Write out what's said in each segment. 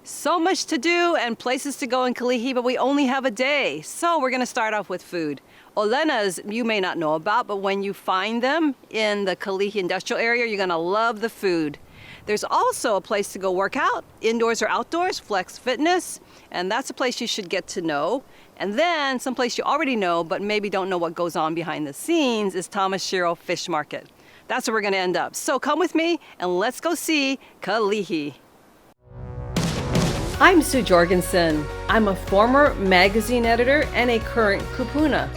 So much to do and places to go in Kalihi, but we only have a day. So we're gonna start off with food. Olena's you may not know about, but when you find them in the Kalihi industrial area, you're gonna love the food. There's also a place to go work out, indoors or outdoors, Flexx Fitness, and that's a place you should get to know. And then someplace you already know, but maybe don't know what goes on behind the scenes, is Tamashiro Fish Market. That's where we're gonna end up. So come with me and let's go see Kalihi. I'm Sue Jorgensen. I'm a former magazine editor and a current kupuna.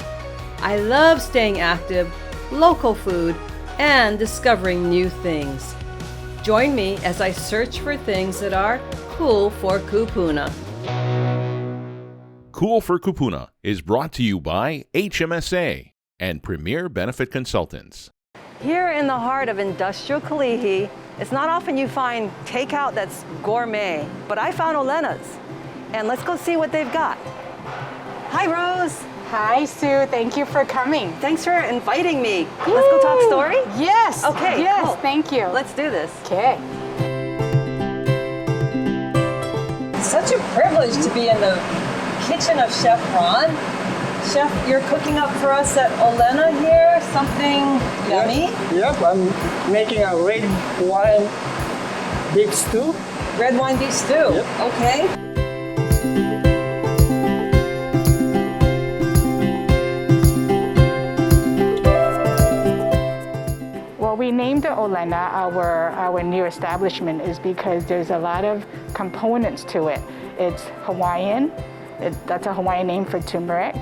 I love staying active, local food, and discovering new things. Join me as I search for things that are cool for Kūpuna. Cool for Kūpuna is brought to you by HMSA and Premier Benefit Consultants. Here in the heart of industrial Kalihi, it's not often you find takeout that's gourmet, but I found Olena's. And let's go see what they've got. Hi, Rose. Hi, Sue. Thank you for coming. Thanks for inviting me. Let's go talk story? Yes. Okay, yes, cool. Thank you. Let's do this. Okay. Such a privilege to be in the kitchen of Chef Ron. Chef, you're cooking up for us at Olena here, something yummy? Yep, I'm making a red wine beef stew. Red wine beef stew. Yep. Okay. Well, we named it Olena, our new establishment, is because there's a lot of components to it. It's Hawaiian. That's a Hawaiian name for turmeric.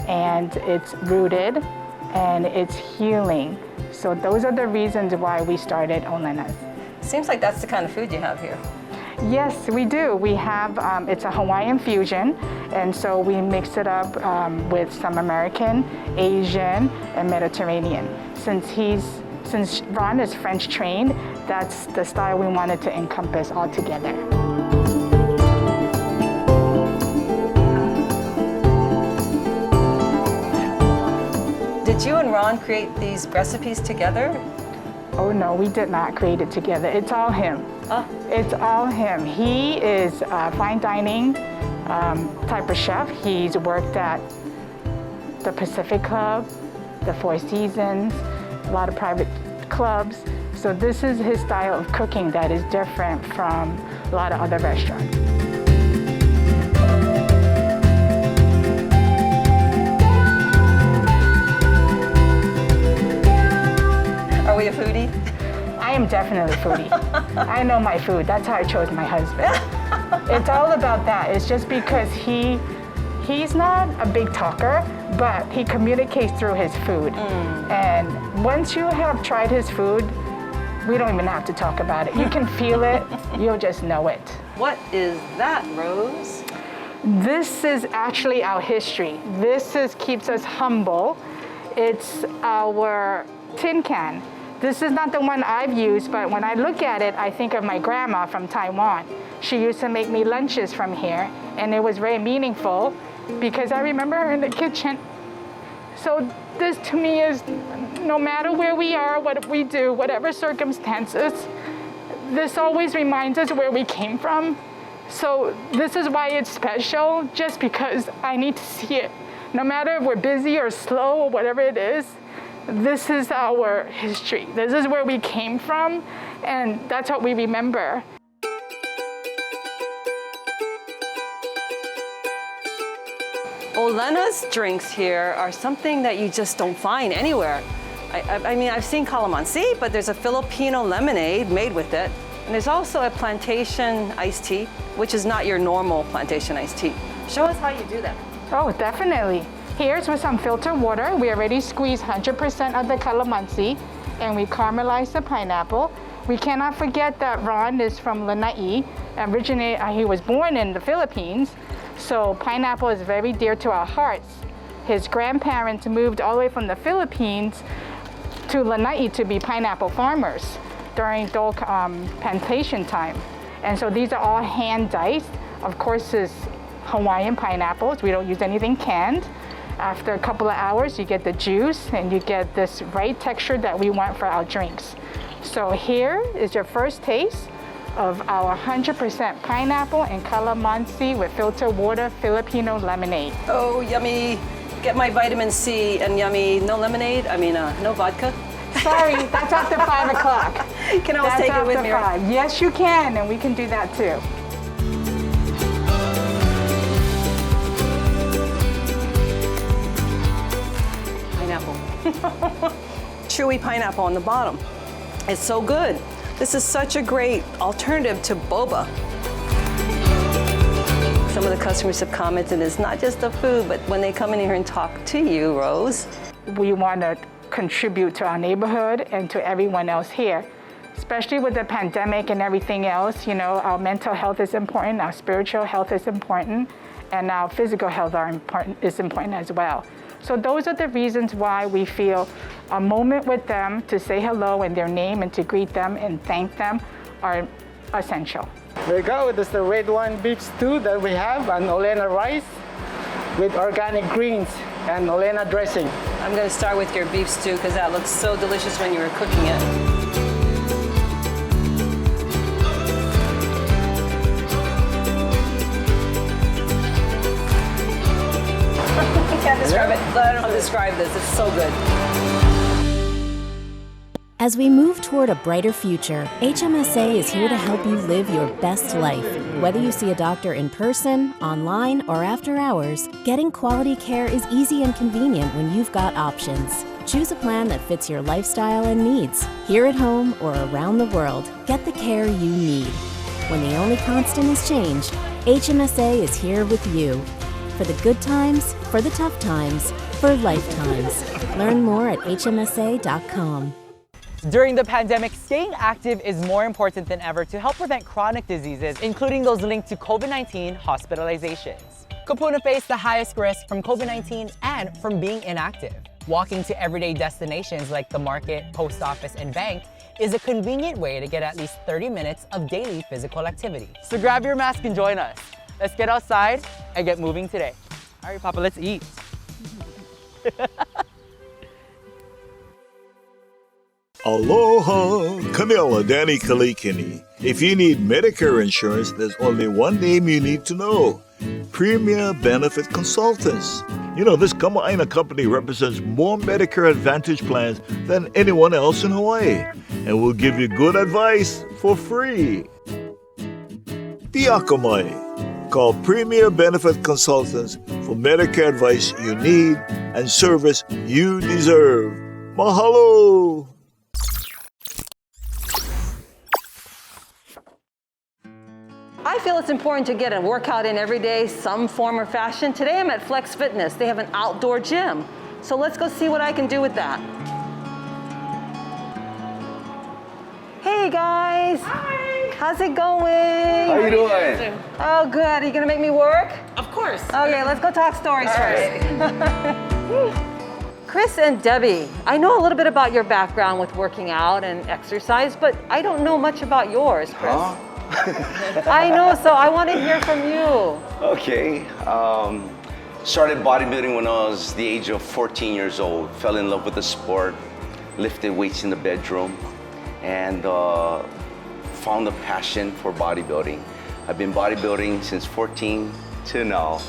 And it's rooted and it's healing. So those are the reasons why we started Olena's. Seems like that's the kind of food you have here. Yes, we do. We have, it's a Hawaiian fusion, and so we mix it up with some American, Asian, and Mediterranean. Since Ron is French trained, that's the style we wanted to encompass all together. Did you and Ron create these recipes together? Oh no, we did not create it together. It's all him. It's all him. He is a fine dining type of chef. He's worked at the Pacific Club, the Four Seasons, a lot of private clubs. So this is his style of cooking that is different from a lot of other restaurants. Are we a foodie? I am definitely a foodie. I know my food. That's how I chose my husband. It's all about that. It's just because he's not a big talker, but he communicates through his food. And once you have tried his food, we don't even have to talk about it. You can feel it. You'll just know it. What is that, Rose? This is actually our history. Keeps us humble. It's our tin can. This is not the one I've used, but when I look at it, I think of my grandma from Taiwan. She used to make me lunches from here, and it was very meaningful because I remember her in the kitchen. So this to me is, no matter where we are, what we do, whatever circumstances, this always reminds us where we came from. So this is why it's special, just because I need to see it. No matter if we're busy or slow or whatever it is, this is our history. This is where we came from, and that's what we remember. Olena's drinks here are something that you just don't find anywhere. I mean, I've seen calamansi, but there's a Filipino lemonade made with it. And there's also a plantation iced tea, which is not your normal plantation iced tea. Show us how you do that. Oh, definitely. Here's with some filtered water. We already squeezed 100% of the calamansi, and we caramelized the pineapple. We cannot forget that Ron is from Lanai. Originally, he was born in the Philippines, so pineapple is very dear to our hearts. His grandparents moved all the way from the Philippines to Lanai to be pineapple farmers during Dole plantation time. And so these are all hand diced. Of course, it's Hawaiian pineapples. We don't use anything canned. After a couple of hours, you get the juice and you get this right texture that we want for our drinks. So here is your first taste of our 100% pineapple and calamansi with filtered water Filipino lemonade. Oh, yummy. Get my vitamin C and yummy. No lemonade? No vodka? Sorry, that's after 5 o'clock. Can I always take it with me? Right? Yes, you can, and we can do that too. Pineapple. Chewy pineapple on the bottom. It's so good. This is such a great alternative to boba. Some of the customers have commented it's not just the food, but when they come in here and talk to you, Rose. We want to contribute to our neighborhood and to everyone else here. Especially with the pandemic and everything else, our mental health is important, our spiritual health is important, and our physical health is important as well. So those are the reasons why we feel a moment with them to say hello in their name and to greet them and thank them are essential. There you go. This is the red wine beef stew that we have, and Olena rice with organic greens and Olena dressing. I'm going to start with your beef stew because that looks so delicious when you were cooking it. Can't describe it. I don't know how to describe this. It's so good. As we move toward a brighter future, HMSA is here to help you live your best life. Whether you see a doctor in person, online, or after hours, getting quality care is easy and convenient when you've got options. Choose a plan that fits your lifestyle and needs. Here at home or around the world, get the care you need. When the only constant is change, HMSA is here with you. For the good times, for the tough times, for lifetimes. Learn more at hmsa.com. During the pandemic, staying active is more important than ever to help prevent chronic diseases, including those linked to COVID-19 hospitalizations. Kūpuna face the highest risk from COVID-19 and from being inactive. Walking to everyday destinations like the market, post office, and bank is a convenient way to get at least 30 minutes of daily physical activity. So grab your mask and join us. Let's get outside and get moving today. All right, Papa, let's eat. Aloha! Camilla, Danny Kalikini. If you need Medicare insurance, there's only one name you need to know. Premier Benefit Consultants. This Kama'aina company represents more Medicare Advantage plans than anyone else in Hawaii. And will give you good advice for free. Piakamai. Call Premier Benefit Consultants for Medicare advice you need and service you deserve. Mahalo! I feel it's important to get a workout in every day, some form or fashion. Today I'm at Flexx Fitness. They have an outdoor gym. So let's go see what I can do with that. Hey guys. Hi. How's it going? How you doing? Oh, good. Are you gonna make me work? Of course. Okay, let's go talk stories first. Chris and Debbie, I know a little bit about your background with working out and exercise, but I don't know much about yours, Chris. Huh? I know, so I want to hear from you. Okay. Started bodybuilding when I was the age of 14 years old. Fell in love with the sport, lifted weights in the bedroom, and found a passion for bodybuilding. I've been bodybuilding since 14 to now.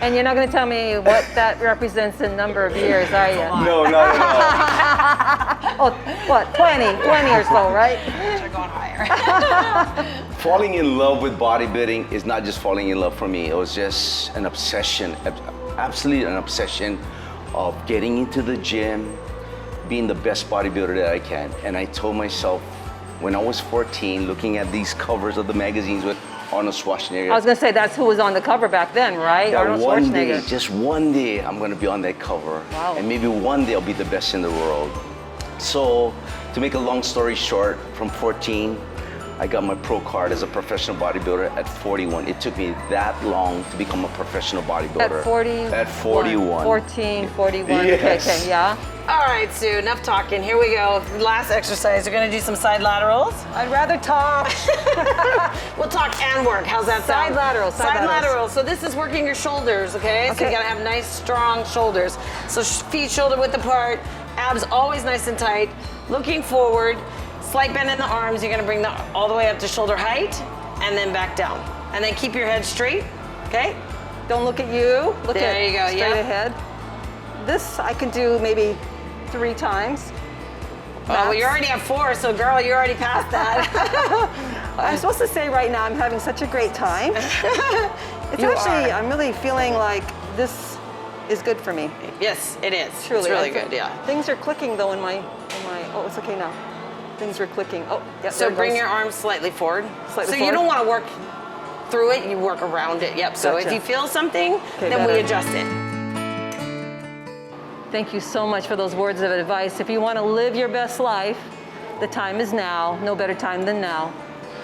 And you're not going to tell me what that represents in number of years, are you? No. Oh, what, 20 or so, right? Should have gone higher. Falling in love with bodybuilding is not just falling in love for me. It was just an obsession, absolutely an obsession of getting into the gym, being the best bodybuilder that I can. And I told myself, when I was 14, looking at these covers of the magazines with Arnold Schwarzenegger. I was going to say, that's who was on the cover back then, right? Arnold Schwarzenegger. Just one day, I'm going to be on that cover. Wow. And maybe one day I'll be the best in the world. So, to make a long story short, from 14, I got my pro card as a professional bodybuilder at 41. It took me that long to become a professional bodybuilder. At 40? At 41. 14, 41. Yes. Okay, yeah. All right, Sue, enough talking. Here we go. Last exercise. We're going to do some side laterals. I'd rather talk. We'll talk and work. How's that sound? Side laterals. Side laterals. So this is working your shoulders, okay? So you got to have nice, strong shoulders. So feet shoulder width apart, abs always nice and tight, looking forward. slight bend in the arms. You're gonna bring all the way up to shoulder height and then back down. And then keep your head straight, okay? Don't look at you. Look There at you go, straight yeah. ahead. This I can do maybe 3 times. Oh, well, you already have 4, so girl, you already passed that. I'm supposed to say right now I'm having such a great time. I'm really feeling like this is good for me. Yes, it is. Truly. It's really good, yeah. Things are clicking though in my, oh, it's okay now. Things are clicking. Oh, yeah, So there it bring goes. your arms slightly forward. Slightly so forward. you don't want to work through it, you work around it. Yep, so Gotcha. if you feel something, Okay, then we better. adjust it. Thank you so much for those words of advice. If you want to live your best life, the time is now. No better time than now.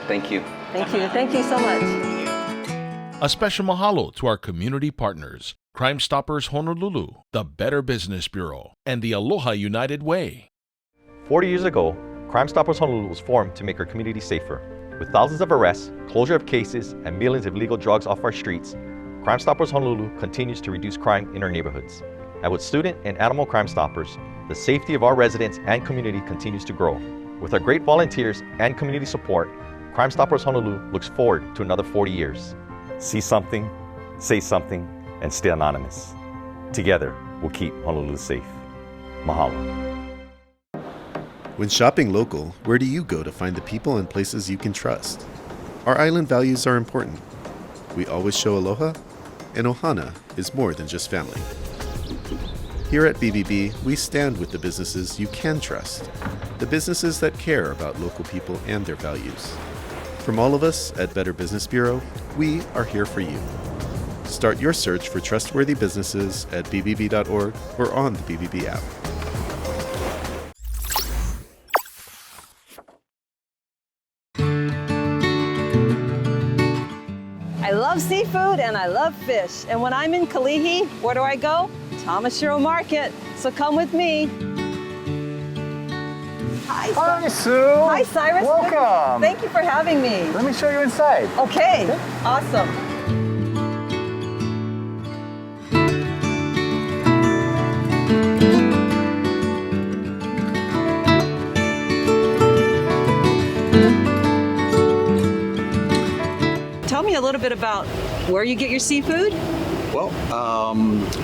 Thank you. Thank you. Thank you so much. A special mahalo to our community partners, Crime Stoppers Honolulu, the Better Business Bureau, and the Aloha United Way. 40 years ago, Crime Stoppers Honolulu was formed to make our community safer. With thousands of arrests, closure of cases, and millions of illegal drugs off our streets, Crime Stoppers Honolulu continues to reduce crime in our neighborhoods. And with student and animal crime stoppers, the safety of our residents and community continues to grow. With our great volunteers and community support, Crime Stoppers Honolulu looks forward to another 40 years. See something, say something, and stay anonymous. Together, we'll keep Honolulu safe. Mahalo. When shopping local, where do you go to find the people and places you can trust? Our island values are important. We always show aloha, and ohana is more than just family. Here at BBB, we stand with the businesses you can trust, the businesses that care about local people and their values. From all of us at Better Business Bureau, we are here for you. Start your search for trustworthy businesses at bbb.org or on the BBB app. I love seafood and I love fish. And when I'm in Kalihi, where do I go? Tamashiro Market. So come with me. Hi, Sue. Hi, Cyrus. Welcome. Thank you for having me. Let me show you inside. Okay, awesome. Tell me a little bit about where you get your seafood. Well,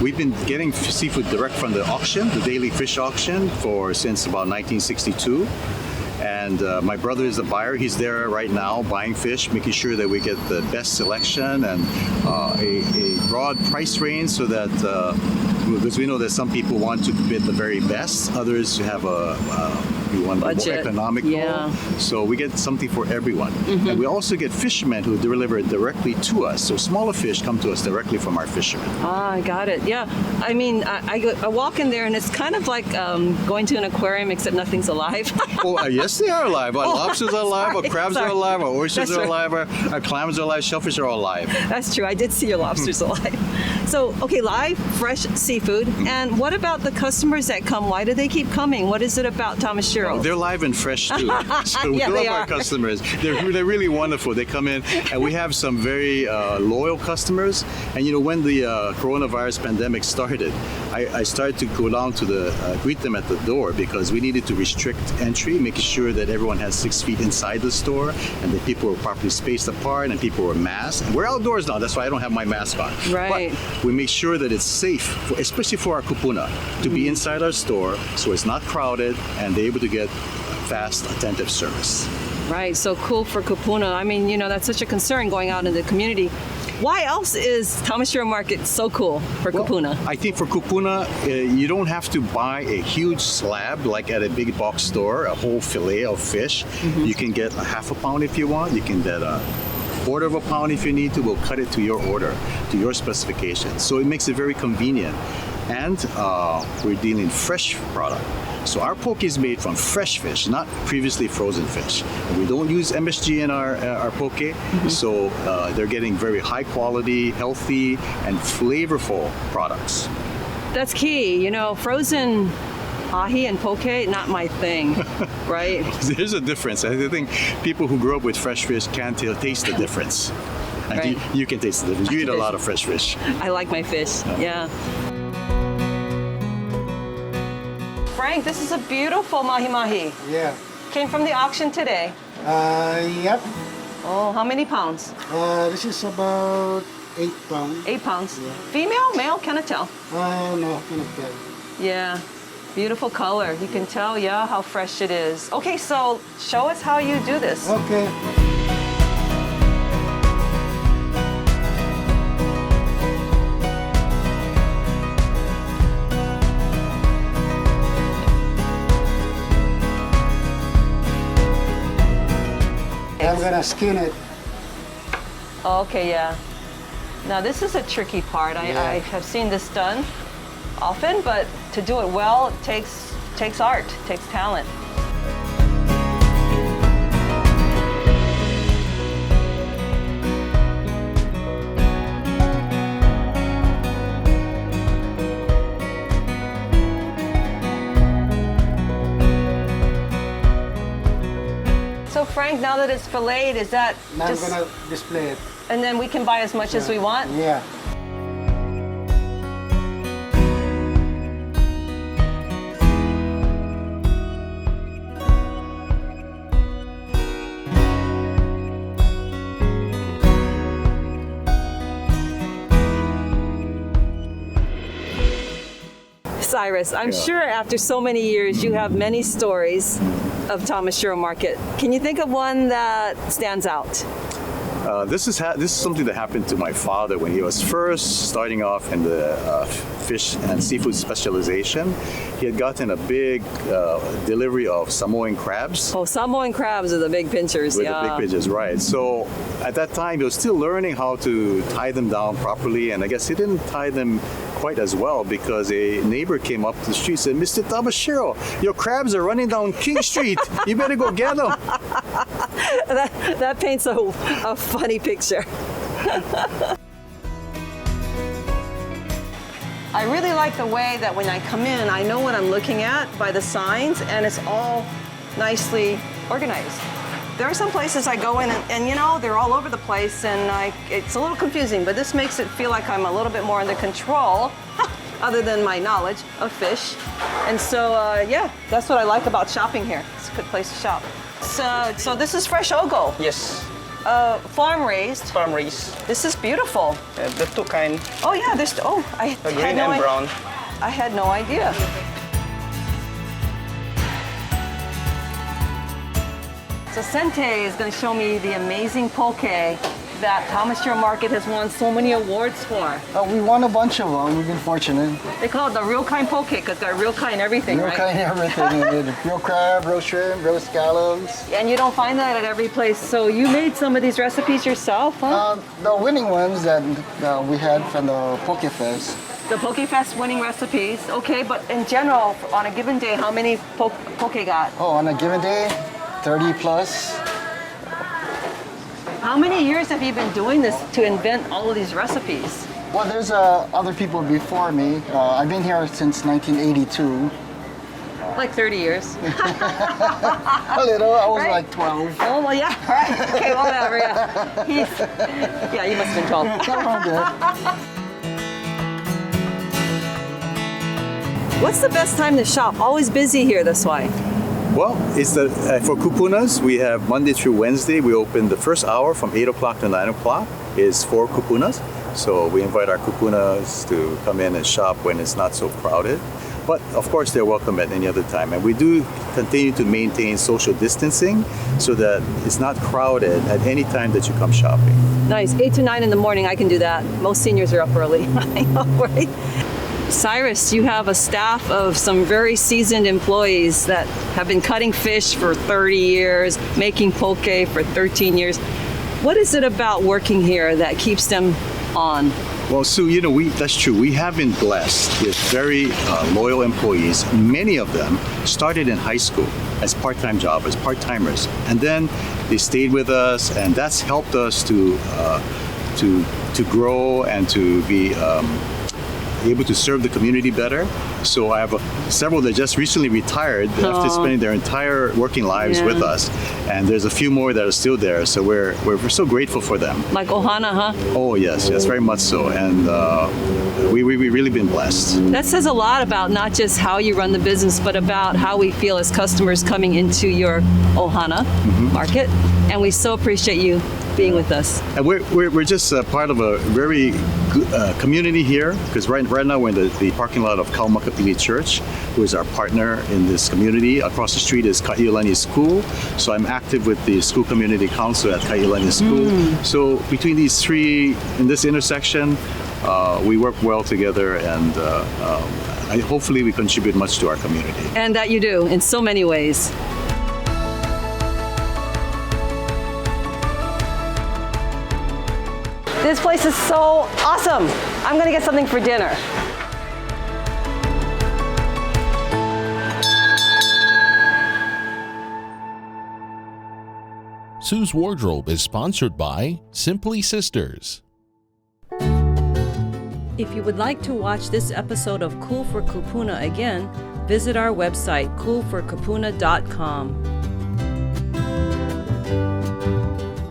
we've been getting seafood direct from the auction, the daily fish auction, since about 1962. And my brother is the buyer. He's there right now buying fish, making sure that we get the best selection and a broad price range so that, because we know that some people want to bid the very best, others have we want budget. More economical. Yeah. So we get something for everyone. Mm-hmm. And we also get fishermen who deliver it directly to us. So smaller fish come to us directly from our fishermen. Ah, I got it. Yeah. I mean, I walk in there and it's kind of like going to an aquarium except nothing's alive. Oh, yes, they are alive. Our lobsters are alive, our crabs are alive, our oysters That's are right. alive, our clams are alive, shellfish are all alive. That's true. I did see your lobsters alive. So, okay, live, fresh seafood. And what about the customers that come? Why do they keep coming? What is it about Tamashiro? They're live and fresh too. So we Yeah, love they our are. customers. They're really wonderful. They come in, and we have some very loyal customers. And you know, when the coronavirus pandemic started, I started to go down to greet them at the door because we needed to restrict entry, making sure that everyone has 6 feet inside the store and that people were properly spaced apart and people were masked. And we're outdoors now. That's why I don't have my mask on. Right. But we make sure that it's safe, especially for our kupuna, to be inside our store so it's not crowded and they're able to get fast, attentive service. Right. So cool for Kūpuna. I mean, you know, that's such a concern going out in the community. Why else is Tamashiro Market so cool for Kūpuna? I think for Kūpuna, you don't have to buy a huge slab like at a big box store, a whole fillet of fish. Mm-hmm. You can get a half a pound if you want. You can get a quarter of a pound if you need to. We'll cut it to your order, to your specifications. So it makes it very convenient. And we're dealing fresh product. So our poke is made from fresh fish, not previously frozen fish. And we don't use MSG in our poke, mm-hmm. So they're getting very high quality, healthy, and flavorful products. That's key. You know, frozen ahi and poke, not my thing, right? There's a difference. I think people who grew up with fresh fish can't taste the difference. And Right. you can taste the difference. You eat a lot of fresh fish. I like my fish, yeah. Frank, this is a beautiful mahi-mahi. Yeah. Came from the auction today. Yep. Oh, how many pounds? This is about 8 pounds. 8 pounds. Yeah. Female, male, can I tell? No, cannot tell. Yeah, beautiful color. You can tell, yeah, how fresh it is. Okay, so show us how you do this. Okay. I'm gonna skin it. Okay, yeah. Now this is a tricky part. I have seen this done often, but to do it well, it takes art, takes talent. So Frank, now that it's filleted, is that Now just... I'm gonna display it. And then we can buy as much as we want? Yeah. Cyrus, I'm sure after so many years you have many stories of Tamashiro Market. Can you think of one that stands out? This is something that happened to my father when he was first starting off in the fish and seafood specialization. He had gotten a big delivery of Samoan crabs. Oh, Samoan crabs are the big pinchers, With the big pinchers, right. So at that time, he was still learning how to tie them down properly, and I guess he didn't tie them quite as well because a neighbor came up to the street and said, "Mr. Tamashiro, your crabs are running down King Street. You better go get them." that paints a funny picture. I really like the way that when I come in, I know what I'm looking at by the signs, and it's all nicely organized. There are some places I go in and you know, they're all over the place, and it's a little confusing, but this makes it feel like I'm a little bit more under control, other than my knowledge of fish. And so, yeah, that's what I like about shopping here. It's a good place to shop. So this is fresh ogo. Yes. Farm raised. Farm raised. This is beautiful. The two kind. Oh yeah, there's, I The had green no and brown. I had no idea. So Sente is going to show me the amazing poke that Tamashiro Market has won so many awards for. We won a bunch of them. We've been fortunate. They call it the real kind poke because it's got real kind everything, Real right? kind of everything in it. Real crab, real shrimp, real scallops. And you don't find that at every place. So you made some of these recipes yourself, huh? The winning ones that we had from the Poke Fest. The Poke Fest winning recipes. Okay, but in general, on a given day, how many poke got? Oh, on a given day, 30 plus. How many years have you been doing this to invent all of these recipes? Well, there's other people before me. I've been here since 1982. Like 30 years. A little, I was Right. like 12. Oh, well, yeah, right. Okay, whatever, yeah. Yeah, you must have been 12. What's the best time to shop? Always busy here this way. Well, it's for Kūpunas, we have Monday through Wednesday. We open the first hour from 8 o'clock to 9 o'clock is for Kūpunas. So we invite our Kūpunas to come in and shop when it's not so crowded. But of course, they're welcome at any other time. And we do continue to maintain social distancing so that it's not crowded at any time that you come shopping. Nice, 8 to 9 in the morning, I can do that. Most seniors are up early. I know, right? Cyrus, you have a staff of some very seasoned employees that have been cutting fish for 30 years, making poke for 13 years. What is it about working here that keeps them on? Well, Sue, you know, that's true. We have been blessed with very loyal employees. Many of them started in high school as part-time jobbers, part-timers, and then they stayed with us, and that's helped us to grow and to be able to serve the community better. So I have several that just recently retired after spending their entire working lives with us, and there's a few more that are still there. So we're so grateful for them. Like Ohana, huh? Oh yes, very much so, and we've really been blessed. That says a lot about not just how you run the business, but about how we feel as customers coming into your Ohana market. And we so appreciate you being with us. And we're just part of a very good community here, because right now we're in the parking lot of Kaumakapili Church, who is our partner in this community. Across the street is Ka'iolani School, so I'm active with the school community council at Ka'iolani School. So between these three, in this intersection, we work well together, and hopefully we contribute much to our community. And that you do in so many ways. This place is so awesome. I'm gonna get something for dinner. Sue's Wardrobe is sponsored by Simply Sisters. If you would like to watch this episode of Cool for Kūpuna again, visit our website, coolforkupuna.com.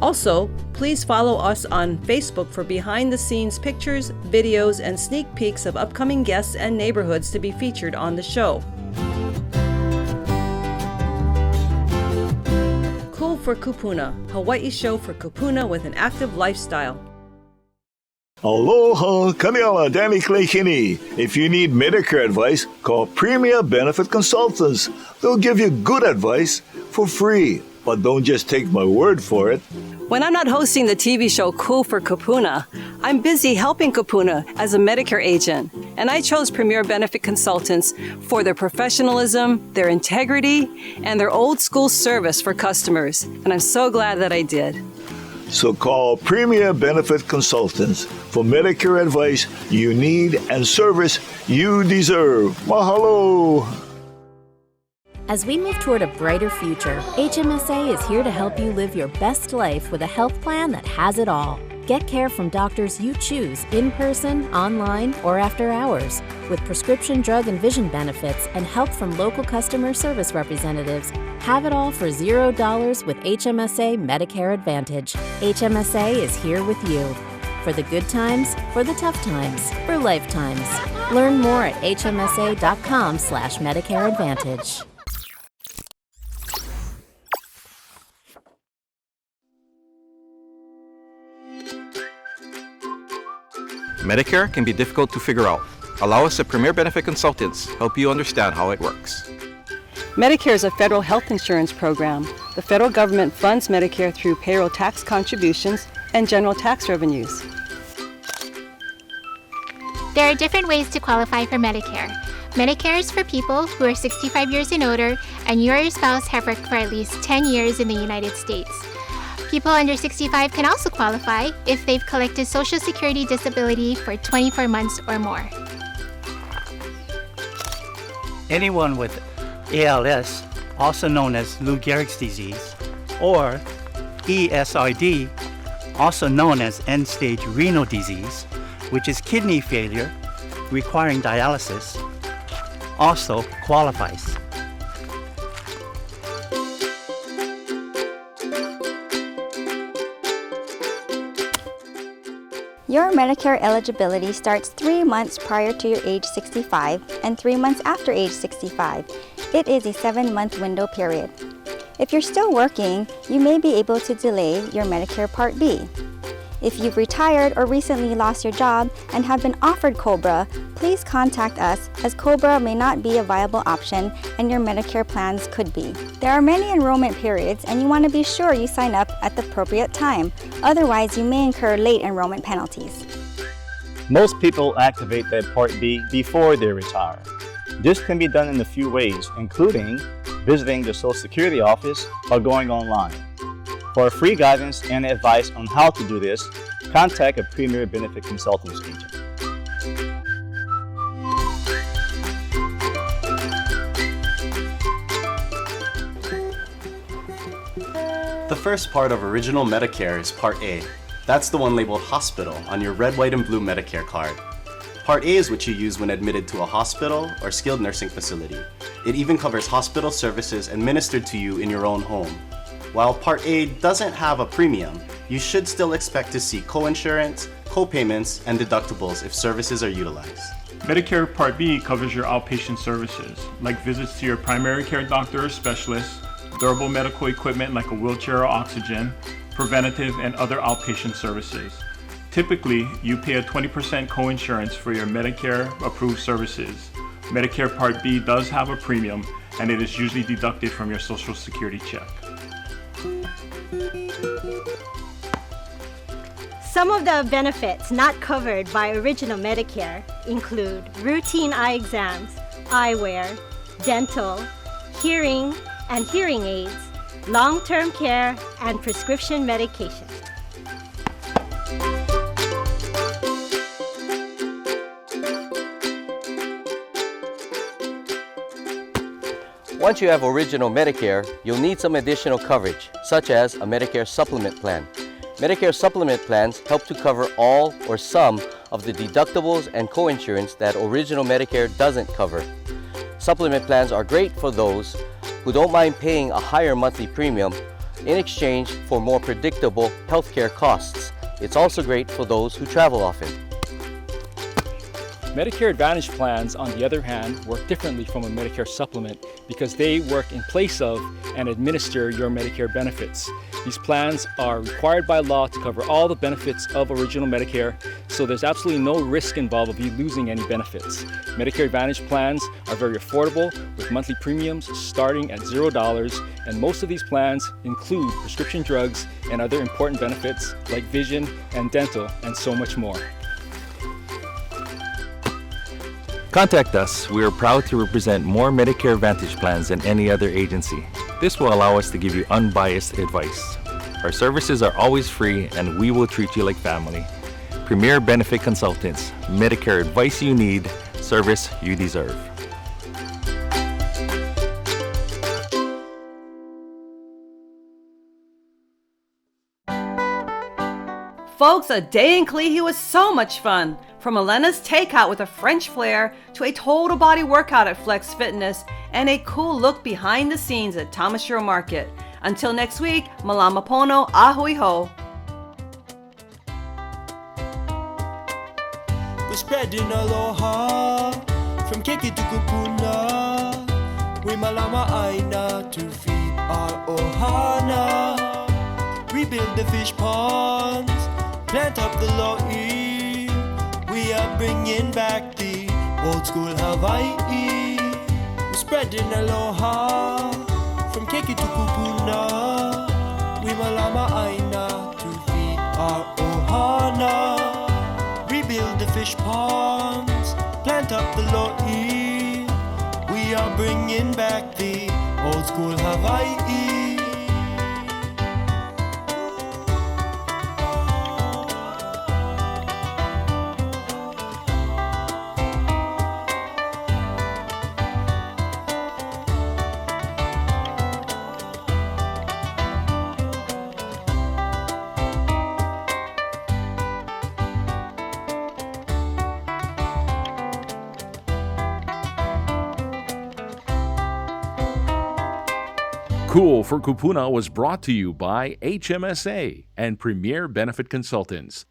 Also, please follow us on Facebook for behind-the-scenes pictures, videos, and sneak peeks of upcoming guests and neighborhoods to be featured on the show. Cool for Kūpuna, Hawaii show for Kūpuna with an active lifestyle. Aloha, Kaniala, Danny Kalihi. If you need Medicare advice, call Premier Benefit Consultants. They'll give you good advice for free. But don't just take my word for it. When I'm not hosting the TV show Cool for Kūpuna, I'm busy helping Kūpuna as a Medicare agent. And I chose Premier Benefit Consultants for their professionalism, their integrity, and their old school service for customers. And I'm so glad that I did. So call Premier Benefit Consultants for Medicare advice you need and service you deserve. Mahalo! As we move toward a brighter future, HMSA is here to help you live your best life with a health plan that has it all. Get care from doctors you choose in person, online, or after hours, with prescription drug and vision benefits and help from local customer service representatives. Have it all for $0 with HMSA Medicare Advantage. HMSA is here with you. For the good times, for the tough times, for lifetimes. Learn more at hmsa.com/Medicare Advantage. Medicare can be difficult to figure out. Allow us at Premier Benefit Consultants help you understand how it works. Medicare is a federal health insurance program. The federal government funds Medicare through payroll tax contributions and general tax revenues. There are different ways to qualify for Medicare. Medicare is for people who are 65 years and older, and you or your spouse have worked for at least 10 years in the United States. People under 65 can also qualify if they've collected Social Security disability for 24 months or more. Anyone with ALS, also known as Lou Gehrig's disease, or ESRD, also known as end-stage renal disease, which is kidney failure requiring dialysis, also qualifies. Your Medicare eligibility starts 3 months prior to your age 65 and 3 months after age 65. It is a 7-month window period. If you're still working, you may be able to delay your Medicare Part B. If you've retired or recently lost your job and have been offered COBRA, please contact us, as COBRA may not be a viable option and your Medicare plans could be. There are many enrollment periods and you want to be sure you sign up at the appropriate time. Otherwise, you may incur late enrollment penalties. Most people activate their Part B before they retire. This can be done in a few ways, including visiting the Social Security office or going online. For free guidance and advice on how to do this, contact a Premier Benefit Consultants agent. The first part of Original Medicare is Part A. That's the one labeled Hospital on your red, white, and blue Medicare card. Part A is what you use when admitted to a hospital or skilled nursing facility. It even covers hospital services administered to you in your own home. While Part A doesn't have a premium, you should still expect to see co-insurance, co-payments, and deductibles if services are utilized. Medicare Part B covers your outpatient services, like visits to your primary care doctor or specialist, durable medical equipment like a wheelchair or oxygen, preventative and other outpatient services. Typically, you pay a 20% co-insurance for your Medicare-approved services. Medicare Part B does have a premium, and it is usually deducted from your Social Security check. Some of the benefits not covered by original Medicare include routine eye exams, eyewear, dental, hearing and hearing aids, long-term care, and prescription medication. Once you have original Medicare, you'll need some additional coverage, such as a Medicare supplement plan. Medicare supplement plans help to cover all or some of the deductibles and co-insurance that original Medicare doesn't cover. Supplement plans are great for those who don't mind paying a higher monthly premium in exchange for more predictable healthcare costs. It's also great for those who travel often. Medicare Advantage plans, on the other hand, work differently from a Medicare supplement because they work in place of and administer your Medicare benefits. These plans are required by law to cover all the benefits of original Medicare, so there's absolutely no risk involved of you losing any benefits. Medicare Advantage plans are very affordable with monthly premiums starting at $0, and most of these plans include prescription drugs and other important benefits like vision and dental and so much more. Contact us. We are proud to represent more Medicare Advantage plans than any other agency. This will allow us to give you unbiased advice. Our services are always free and we will treat you like family. Premier Benefit Consultants, Medicare advice you need, service you deserve. Folks, a day in Kalihi was so much fun. From Olena's takeout with a French flair to a total body workout at Flexx Fitness and a cool look behind the scenes at Tamashiro Market. Until next week, malama pono, ahui ho. We're spreading aloha from Kiki to Kūpuna. We malama aina to feed our ohana. Rebuild the fish ponds, plant up the lo'i. We are bringing back the old school Hawaii. We're spreading aloha from Keiki to Kūpuna. We malama aina to feed our ohana. Rebuild the fish ponds, plant up the lo'i. We are bringing back the old school Hawaii. Cool for Kūpuna was brought to you by HMSA and Premier Benefit Consultants.